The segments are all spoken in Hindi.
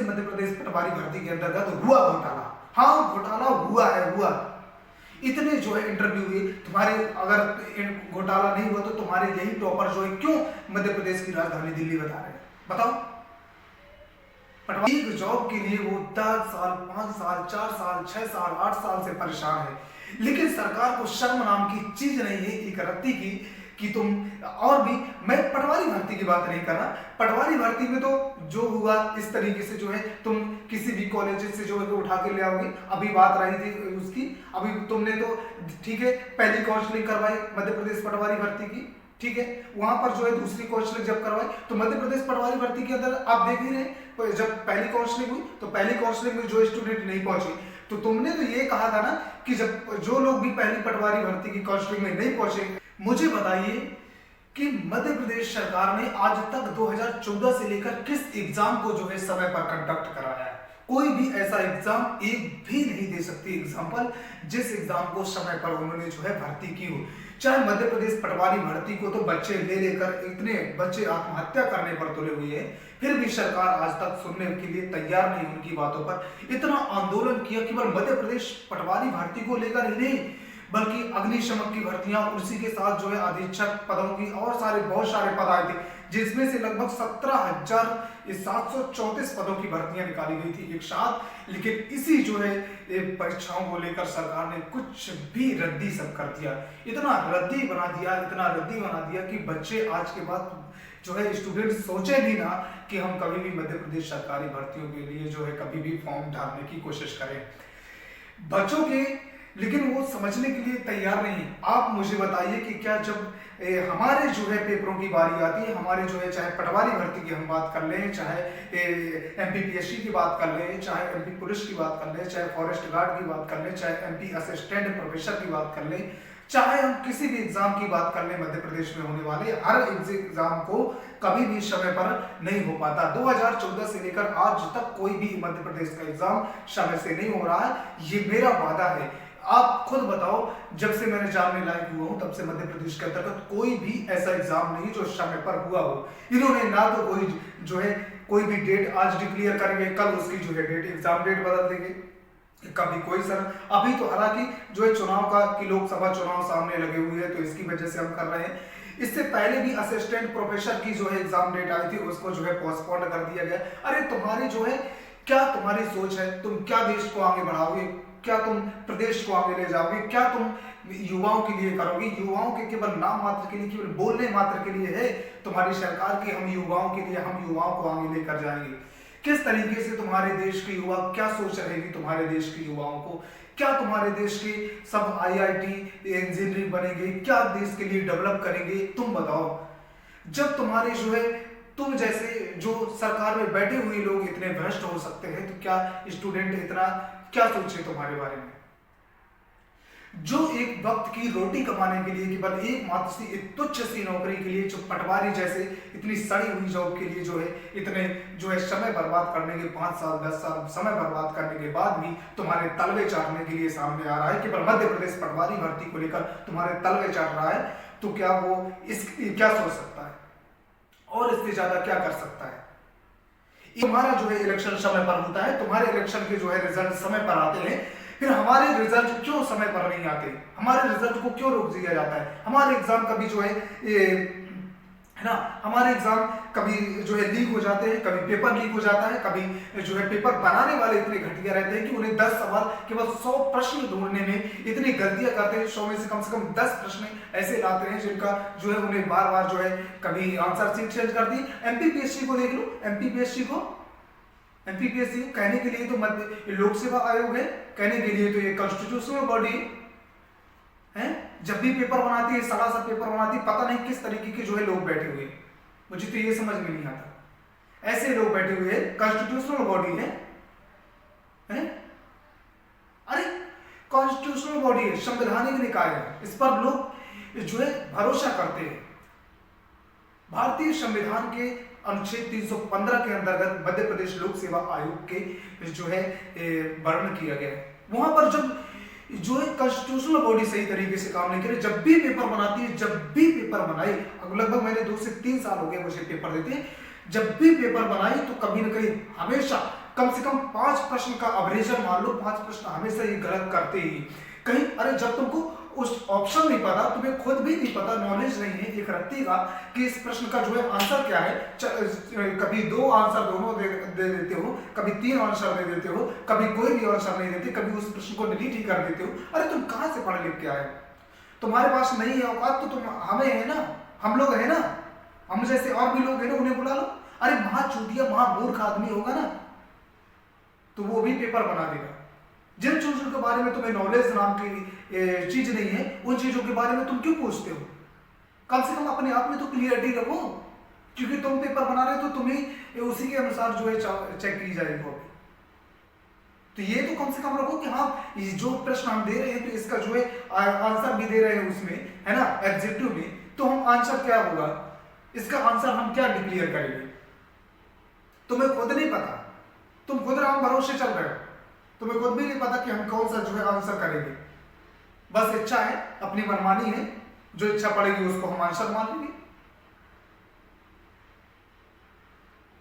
से मध्य प्रदेश पटवारी भर्ती के अंतर्गत हुआ घोटाला। हाँ, घोटाला हुआ है, हुआ। इतने जो है इंटरव्यू हुए तुम्हारे, अगर घोटाला नहीं हुआ तो तुम्हारे यही टॉपर जो है क्यों मध्य प्रदेश की राजधानी दिल्ली बता रहे हैं, बताओ। पटवारी जॉब के लिए वो 10 साल, 5 साल, 4 साल, 6 साल, 8 साल से परेशान है, लेकिन सरकार को शर्म नाम की चीज नहीं है एक रत्ती की कि तुम। और भी मैं पटवारी भर्ती की बात नहीं कर रहा, पटवारी भर्ती में तो जो हुआ इस तरीके से जो है तुम किसी भी कॉलेज से जो है उठा के ले आओगे। अभी बात रही थी उसकी, अभी तुमने तो ठीक है पहली काउंसलिंग करवाई मध्य प्रदेश पटवारी भर्ती की, ठीक है, वहां पर जो है दूसरी काउंसलिंग जब करवाई तो मध्य प्रदेश पटवारी भर्ती के अंदर आप देख ही रहे, जब पहली काउंसलिंग हुई तो पहली काउंसलिंग में जो स्टूडेंट नहीं पहुंचे तो तुमने तो ये कहा था ना कि जब जो लोग भी पहली पटवारी भर्ती की काउंसलिंग में नहीं पहुंचे, मुझे बताइए कि मध्य प्रदेश सरकार ने आज तक 2014 से लेकर किस एग्जाम को जो है समय पर कंडक्ट कराया है? कोई भी ऐसा एग्जाम एक भी नहीं दे सकती एग्जाम्पल जिस एग्जाम को समय पर उन्होंने जो है भर्ती की हो। चाहे मध्य प्रदेश पटवारी भर्ती को तो बच्चे ले लेकर इतने बच्चे आत्महत्या करने पर तुले हुए हैं, फिर भी सरकार आज तक सुनने के लिए तैयार नहीं उनकी बातों पर। इतना आंदोलन किया केवल मध्य प्रदेश पटवारी भर्ती को लेकर ही नहीं, बल्कि अग्निशमन की भर्तियां, उसी के साथ जो है अधीक्षक पदों की और बहुत सारे पद आए थे, जिसमें से लगभग 17,734 पदों की भर्तियां निकाली गई थी एक साथ। लेकिन इसी जो है परीक्षाओं को लेकर सरकार ने कुछ भी रद्दी सब कर दिया, इतना रद्दी बना दिया, इतना रद्दी बना दिया कि बच्चे आज के बाद जो है स्टूडेंट सोचे भी ना कि हम कभी भी मध्य प्रदेश सरकारी भर्तियों के लिए जो है कभी भी फॉर्म डालने की कोशिश करें बच्चों के, लेकिन वो समझने के लिए तैयार नहीं। आप मुझे बताइए कि क्या जब हमारे जो है पेपरों की बारी आती है, हमारे जो है चाहे पटवारी भर्ती की हम बात कर लें, चाहे एमपीपीएससी की बात कर लें, चाहे एमपी पुलिस की बात कर लें, चाहे फॉरेस्ट गार्ड की बात कर लें, चाहे एमपी असिस्टेंट प्रोफेसर की बात कर लें, चाहे हम किसी भी एग्जाम की बात कर लें मध्य प्रदेश में होने वाले हर एग्जाम को कभी भी समय पर नहीं हो पाता। 2014 से लेकर आज तक कोई भी मध्य प्रदेश का एग्जाम समय से नहीं हो रहा है, ये मेरा वादा है। आप खुद बताओ, जब से मैंने जानने लायक हुआ हूं तब से मध्य प्रदेश के अंतर्गत कोई भी ऐसा एग्जाम नहीं जो समय पर हुआ हो। इन्होंने ना तो कोई जो है कोई भी डेट आज डिक्लेयर करेंगे, कल उसकी जो है डेट एग्जाम डेट बदल देंगे, कभी कोई सर। अभी तो हालांकि जो है चुनाव का कि लोकसभा चुनाव सामने लगे हुए हैं तो इसकी वजह से हम कर रहे हैं। इससे पहले भी असिस्टेंट प्रोफेसर की जो है एग्जाम डेट आई थी, उसको जो है पोस्टपोन कर दिया गया। अरे तुम्हारी जो है क्या तुम्हारी सोच है? तुम क्या देश को आगे बढ़ाओगे? क्या तुम प्रदेश को आगे ले जाओगे? क्या तुम युवाओं के लिए करोगे? युवाओं के केवल नाम मात्र के लिए, केवल बोलने मात्र के लिए है तुम्हारी सरकार की हम युवाओं के लिए, हम युवाओं को आगे लेकर जाएंगे? किस तरीके से तुम्हारे देश के युवा, क्या सोच रहेगी तुम्हारे देश के युवाओं को? क्या तुम्हारे देश के सब आईआईटी इंजीनियरिंग बनेंगे? क्या देश के लिए डेवलप करेंगे? तुम बताओ। जब तुम्हारे जो है तुम जैसे जो सरकार में बैठे हुए लोग इतने भ्रष्ट हो सकते हैं तो क्या स्टूडेंट इतना क्या सोचे तुम्हारे बारे में? जो एक वक्त की रोटी कमाने के लिए केवल एकमात्र सी तुच्छ सी नौकरी के लिए, जो पटवारी जैसे इतनी सड़ी हुई जॉब के लिए जो है इतने जो है समय बर्बाद करने के 5 साल 10 साल समय बर्बाद करने के बाद भी तुम्हारे तलवे चाटने के लिए सामने आ रहा है, केवल मध्य प्रदेश पटवारी भर्ती को लेकर तुम्हारे तलवे चाट रहा है, तो क्या वो इसके क्या सोच सकता है और इससे ज्यादा क्या कर सकता है? तुम्हारा जो है इलेक्शन समय पर होता है, तुम्हारे इलेक्शन के जो है रिजल्ट समय पर आते हैं, फिर हमारे रिजल्ट क्यों समय पर नहीं आते? हमारे रिजल्ट को क्यों रोक दिया जाता है? हमारे एग्जाम कभी जो है ना, हमारे एग्जाम कभी जो है लीक हो जाते हैं, कभी पेपर लीक हो जाता है, कभी जो है पेपर बनाने वाले इतने घटिया रहते हैं कि उन्हें 10 सवाल केवल 100 प्रश्न ढूंढने में इतनी गलतियां करते हैं। 100 में से कम 10 प्रश्न ऐसे लाते हैं जिनका जो है उन्हें बार बार जो है कभी आंसर शीट चेंज कर दी। एमपीपीएससी को देख लो, एमपीपीएससी कहने के लिए तो मध्य लोक सेवा आयोग है, कहने के लिए तो ये कॉन्स्टिट्यूशनल बॉडी है। जब भी पेपर बनाती है, सलाह पेपर बनाती है, पता नहीं किस तरीके के जो है लोग बैठे हुए, मुझे तो ये समझ में नहीं आता। ऐसे लोग बैठे हुए हैं, कॉन्स्टिट्यूशनल बॉडी है? अरे कॉन्स्टिट्यूशनल बॉडी है, संवैधानिक निकाय है, इस पर लोग जो है भरोसा करते हैं। भारतीय संविधान के अनुच्छेद 315 के अंतर्गत मध्य प्रदेश लोक सेवा आयोग के जो है वर्णन किया गया है। वहां पर जब जो है कॉन्स्टिट्यूशनल बॉडी सही तरीके से काम नहीं करे, जब भी पेपर बनाती है, जब भी पेपर बनाई, लगभग मैंने 2 से 3 साल हो गए मुझे पेपर देते, जब भी पेपर बनाई तो कभी न कहीं हमेशा कम से कम 5 प्रश्न का अवरेजन मान लो, 5 प्रश्न हमेशा ये गलत करते ही कहीं। अरे जब तुमको उस ऑप्शन नहीं पता, तुम्हें खुद भी नहीं पता, नॉलेज नहीं है एक रत्ती का कि इस प्रश्न का जो है आंसर क्या है, कभी 2 आंसर दोनों दे देते हो, कभी 3 आंसर दे देते हो, कभी कोई भी आंसर नहीं देते, कभी उस प्रश्न को डिलीट ही कर देते हो। अरे तुम कहां से पढ़ लिख के आए? तुम्हारे पास नहीं है औकात तो तुम हमें है ना, हम लोग है ना, हम जैसे और भी लोग है ना, उन्हें बुला लो। अरे महाचूतिया महामूर्ख आदमी होगा ना तो वो भी पेपर बना देगा। जिन चीजों के बारे में तुम्हें नॉलेज नाम की चीज नहीं है, उन चीजों के बारे में तुम क्यों पूछते हो? कम से कम अपने आप में तो क्लियरिटी रखो, क्योंकि तुम पेपर बना रहे हो तो तुम्हें उसी के अनुसार जो है चेक की जाएगी कॉपी। तो ये तो कम से कम रखो कि हाँ ये जो प्रश्न हम दे रहे हैं तो इसका जो है आंसर भी दे रहे हैं उसमें, है ना, एग्जेक्टिव में, तो हम आंसर क्या होगा, इसका आंसर हम क्या डिक्लेयर करेंगे? तुम्हें खुद नहीं पता, तुम खुद राम भरोसे चल रहे हो, तुम्हें खुद भी नहीं पता कि हम कौन सा जो है आंसर करेंगे। बस इच्छा है, अपनी मनमानी है, जो इच्छा पड़ेगी उसको हम आंसर मान लेंगे।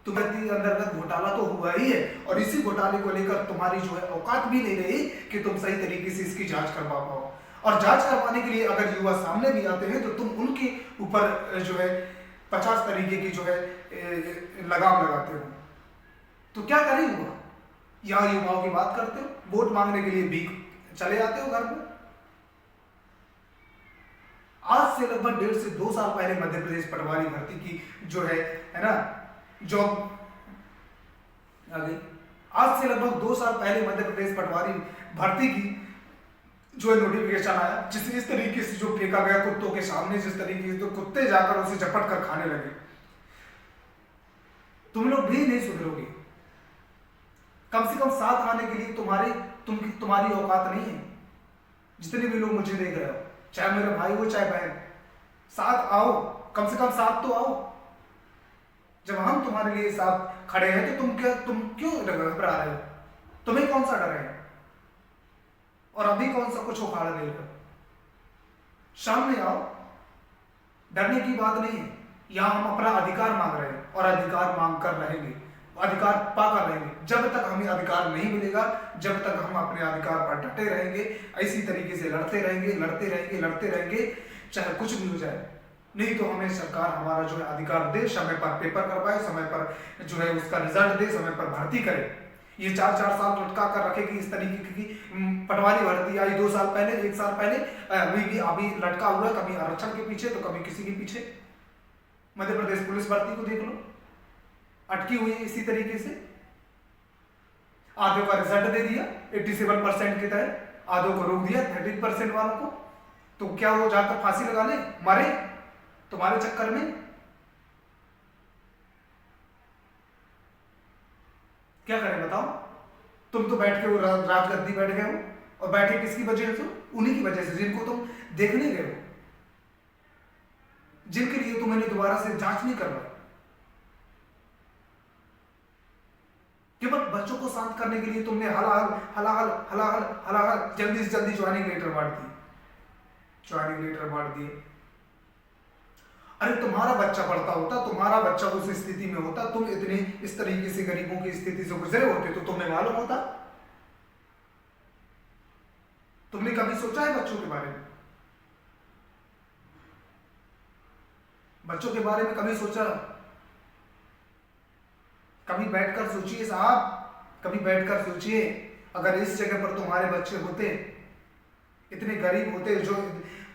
तुम्हारे अंतर्गत घोटाला तो हुआ ही है, और इसी घोटाले को लेकर तुम्हारी जो है औकात भी नहीं रही कि तुम सही तरीके से इसकी जांच करवा पाओ। और जांच करवाने के लिए अगर युवा सामने भी आते हैं तो तुम उनके ऊपर जो है 50 तरीके की जो है लगाम लगाते हो। तो क्या करे युवा? यहाँ युवाओं की बात करते हो, वोट मांगने के लिए भीख चले आते हो घर में। आज से लगभग 1.5 से 2 साल पहले मध्य प्रदेश पटवारी भर्ती की जो है ना जॉब आ गई। आज से लगभग 2 साल पहले मध्य प्रदेश पटवारी भर्ती की जो है नोटिफिकेशन आया, जिस इस तरीके से जो फेंका गया कुत्तों के सामने, जिस तरीके से तो कुत्ते जाकर उसे झपट कर खाने लगे। तुम लोग भी नहीं सुधरोगे। कम से कम साथ आने के लिए तुम्हारी औकात नहीं है। जितने भी लोग मुझे देख रहे हो, चाहे मेरा भाई हो चाहे बहन, साथ आओ, कम से कम साथ तो आओ। जब हम तुम्हारे लिए साथ खड़े हैं तो तुम क्यों घबरा रहे हो? तुम्हें कौन सा डर है? और अभी कौन सा कुछ उखाड़ ले रहे हो? सामने आओ, डरने की बात नहीं है। यहां हम अपना अधिकार मांग रहे हैं और अधिकार मांग कर रहेंगे, अधिकार पाकर रहेंगे। जब तक हमें अधिकार नहीं मिलेगा, जब तक हम अपने अधिकार पर डटे रहेंगे, इसी तरीके से लड़ते रहेंगे, चाहे कुछ भी हो जाए। नहीं तो हमें सरकार हमारा जो है अधिकार दे, समय पर पेपर करवाए, समय पर जो है उसका रिजल्ट दे, समय पर भर्ती करे। ये 4-4 साल लटका कर रखेगी इस तरीके की पटवारी भर्ती आई 2 साल पहले, 1 साल पहले, अभी लटका हुआ, कभी आरक्षण के पीछे तो कभी किसी के पीछे। मध्य प्रदेश पुलिस भर्ती को देख लो, अटकी हुई है इसी तरीके से। आधे का रिजल्ट दे दिया 87% के तहत, आधों को रोक दिया 30% वालों को। तो क्या वो जाकर फांसी लगा ले, मरे तुम्हारे चक्कर में? क्या करें बताओ? तुम तो बैठ के वो राजगद्दी बैठ गए हो, और बैठे किसकी वजह से? उन्हीं की वजह से जिनको तुम देखने गए हो, जिनके लिए तुमने दोबारा से जांच नहीं करवाई। केवल बच्चों को शांत करने के लिए तुमने हलाहल जल्दी से जल्दी ज्वाइनिंग लेटर बांट दिए। अरे तुम्हारा बच्चा पढ़ता होता, तुम्हारा बच्चा उस स्थिति में होता, तुम इतने इस तरीके से गरीबों की स्थिति से गुजरे होते तो तुम्हें मालूम होता। तुमने कभी सोचा है बच्चों के बारे में? बच्चों के बारे में कभी सोचा? कभी बैठकर सोचिए साहब, कभी बैठकर सोचिए, अगर इस जगह पर तुम्हारे बच्चे होते, इतने गरीब होते,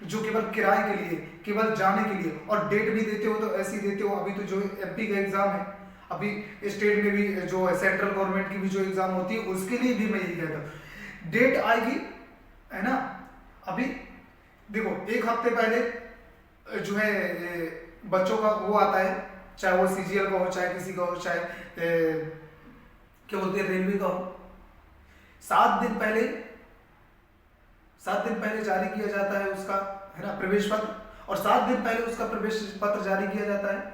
जो केवल किराए के लिए, केवल जाने के लिए, और डेट भी देते हो तो ऐसी देते हो। अभी तो जो एमपी का एग्जाम है, अभी स्टेट में भी जो है सेंट्रल गवर्नमेंट की भी जो एग्जाम होती है, उसके लिए भी मैं यही कहता हूँ, डेट आएगी, है ना। अभी देखो 1 हफ्ते पहले जो है बच्चों का वो आता है, चाहे वो सीजीएल का हो, चाहे किसी का हो, चाहे क्या बोलते हैं रेलवे का हो, 7 दिन पहले जारी किया जाता है उसका, है ना, प्रवेश पत्र, और 7 दिन पहले उसका प्रवेश पत्र जारी किया जाता है।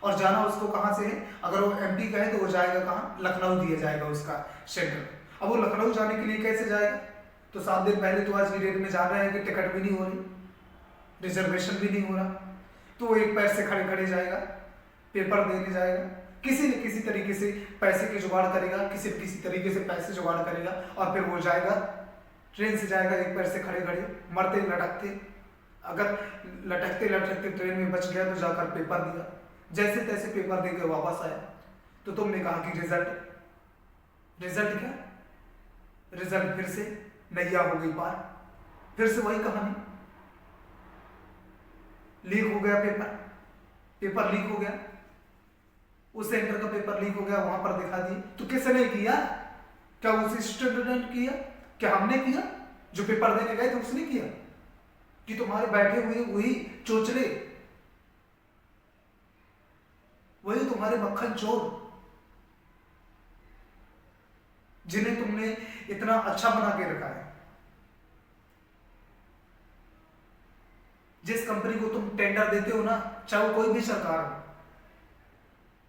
और जाना उसको कहाँ से है? अगर वो एमपी का है तो वो जाएगा कहाँ? लखनऊ दिया जाएगा उसका सेंटर। अब वो लखनऊ जाने के लिए कैसे जाएगा? तो 7 दिन पहले तो आज की डेट में जान रहे हैं कि टिकट भी नहीं हो रही, रिजर्वेशन भी नहीं हो रहा, तो वो एक पैर से खड़े खड़े जाएगा, पेपर देने जाएगा। किसी न किसी तरीके से पैसे के जुगाड़ करेगा, किसी न किसी तरीके से पैसे जुगाड़ करेगा और फिर वो जाएगा, ट्रेन से जाएगा एक पैर से खड़े खड़े, मरते लटकते, अगर लटकते लटकते ट्रेन में बच गया तो जाकर पेपर दिया, जैसे तैसे पेपर देकर वापस आया, तो तुमने कहा कि रिजल्ट क्या, रिजल्ट फिर से नैया हो गई पार, फिर से वही कहानी, लीक हो गया पेपर लीक हो गया, उस सेंटर का पेपर लीक हो गया, वहां पर दिखा दिए। तो किसने किया? क्या उस स्टूडेंट ने किया? क्या हमने किया? जो पेपर देने गए थे उसने किया? कि तुम्हारे बैठे हुए वही चोचले, वही तुम्हारे मक्खन चोर, जिन्हें तुमने इतना अच्छा बना के रखा है, जिस कंपनी को तुम टेंडर देते हो ना, चाहे वो कोई भी सरकार हो,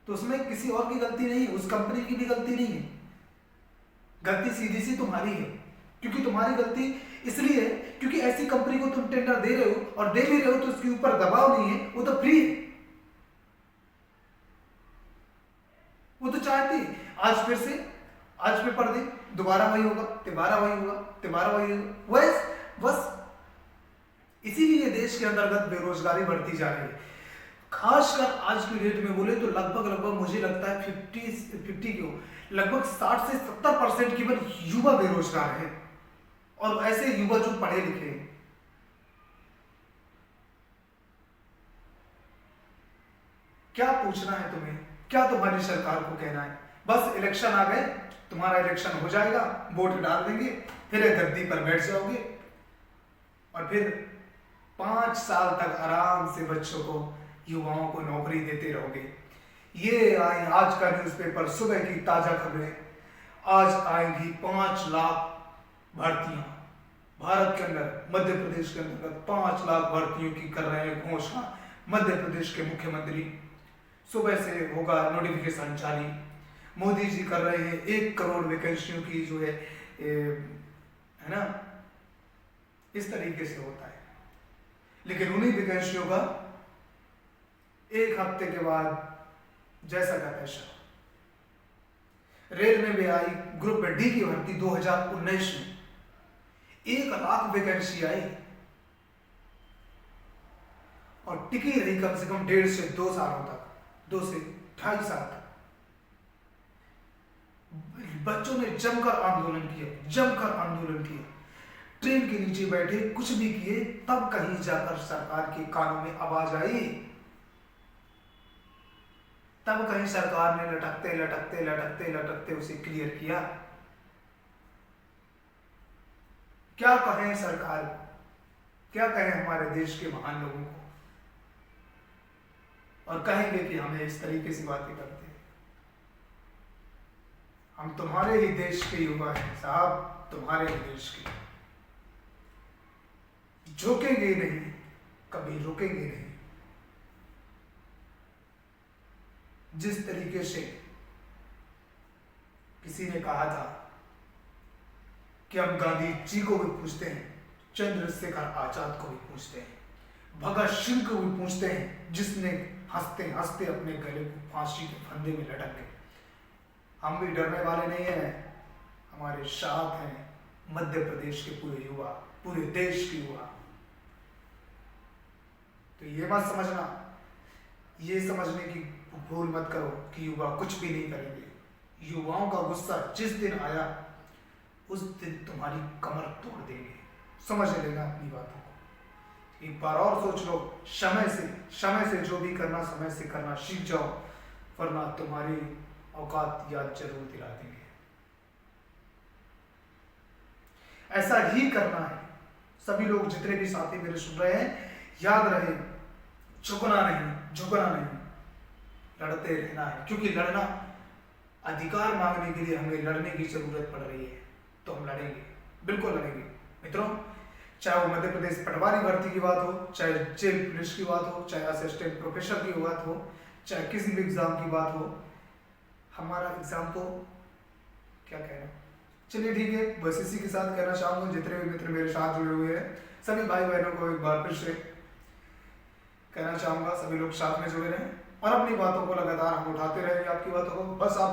तो उसमें किसी और की गलती नहीं है, उस कंपनी की भी गलती नहीं है, गलती सीधी सी तुम्हारी है। क्योंकि तुम्हारी गलती इसलिए है क्योंकि ऐसी कंपनी को तुम टेंडर दे रहे हो और दे भी रहे हो तो उसके ऊपर दबाव नहीं है, वो तो फ्री है, वो तो चाहती आज फिर से आज पेपर दे, दोबारा वही होगा, तिबारा वही होगा, तिबारा वही होगा, बस इसीलिए देश के अंतर्गत बेरोजगारी बढ़ती जा रही है। खासकर आज की डेट में बोले तो लगभग मुझे लगता है 50 क्यों, लगभग 60 से 70% केवल युवा बेरोजगार है, और ऐसे युवा जो पढ़े लिखे हैं। क्या पूछना है तुम्हें? क्या तुम्हारी सरकार को कहना है? बस इलेक्शन आ गए, तुम्हारा इलेक्शन हो जाएगा, वोट डाल देंगे, फिर गद्दी पर बैठ जाओगे और फिर 5 साल तक आराम से बच्चों को, युवाओं को नौकरी देते रहोगे। ये आई आज का न्यूज़पेपर, सुबह की ताजा खबरें, आज आएंगी 5 लाख भर्तियां भारत के अंदर, मध्य प्रदेश के अंदर 5 लाख भर्तियों की कर रहे हैं घोषणा मध्य प्रदेश के मुख्यमंत्री। सुबह से होगा नोटिफिकेशन जारी, मोदी जी कर रहे हैं 1 करोड़ वैकेंसियों की जो है ना, इस तरीके से होता है। लेकिन उन्हीं वैकेंसियों का 1 हफ्ते के बाद जैसा का तैसा। रेल में भी आई ग्रुप डी की भर्ती 2019 में 1 लाख वैकेंसी आई और टिकी रही कम से कम 1.5 से 2 सालों तक, 2 से 2.5 साल तक। बच्चों ने जमकर आंदोलन किया, ट्रेन के नीचे बैठे कुछ भी किए, तब कहीं जाकर सरकार के कानों में आवाज आई, तब कहीं सरकार ने लटकते उसे क्लियर किया। क्या कहें सरकार, क्या कहें हमारे देश के महान लोगों को, और कहेंगे कि हमें इस तरीके से बातें करते हैं। हम तुम्हारे ही देश के युवा हैं साहब, तुम्हारे ही देश के, झुकेंगे नहीं, कभी रुकेंगे नहीं। जिस तरीके से किसी ने कहा था कि हम गांधी जी को भी पूछते हैं, चंद्रशेखर आजाद को भी पूछते हैं, भगत सिंह को भी पूछते हैं, जिसने हंसते हंसते अपने गले को फांसी के फंदे में लटक गए। हम भी डरने वाले नहीं हैं, हमारे साथ हैं मध्य प्रदेश के पूरे युवा, पूरे देश के युवा। तो ये मत समझना, ये समझने की भूल मत करो कि युवा कुछ भी नहीं करेंगे। युवाओं का गुस्सा जिस दिन आया उस दिन तुम्हारी कमर तोड़ देंगे। समझ लेना अपनी बातों को, एक बार और सोच लो, समय से जो भी करना समय से करना सीख जाओ, वरना तुम्हारी औकात याद जरूर दिला देंगे। ऐसा ही करना है। सभी लोग जितने भी साथी मेरे सुन रहे हैं, याद रहे, झुकना नहीं, लड़ते रहना है। क्योंकि लड़ना, अधिकार मांगने के लिए हमें लड़ने की जरूरत पड़ रही है, तो हम लड़ेंगे, बिल्कुल लड़ेंगे मित्रों। चाहे वो मध्य प्रदेश पटवारी भर्ती की बात हो, चाहे जेल पुलिस की बात हो, चाहे असिस्टेंट प्रोफेसर की बात हो, चाहे किसी भी एग्जाम की बात हो, हमारा एग्जाम तो क्या कहना। चलिए ठीक है, बस इसी के साथ कहना चाहूंगा, जितने भी मित्र मेरे साथ जुड़े हुए हैं सभी भाई बहनों को एक बार फिर से कहना चाहूंगा, सभी लोग साथ में जुड़े रहें। और अपनी बातों को लगातार हम उठाते रहेंगे, आपकी बातों को। बस आप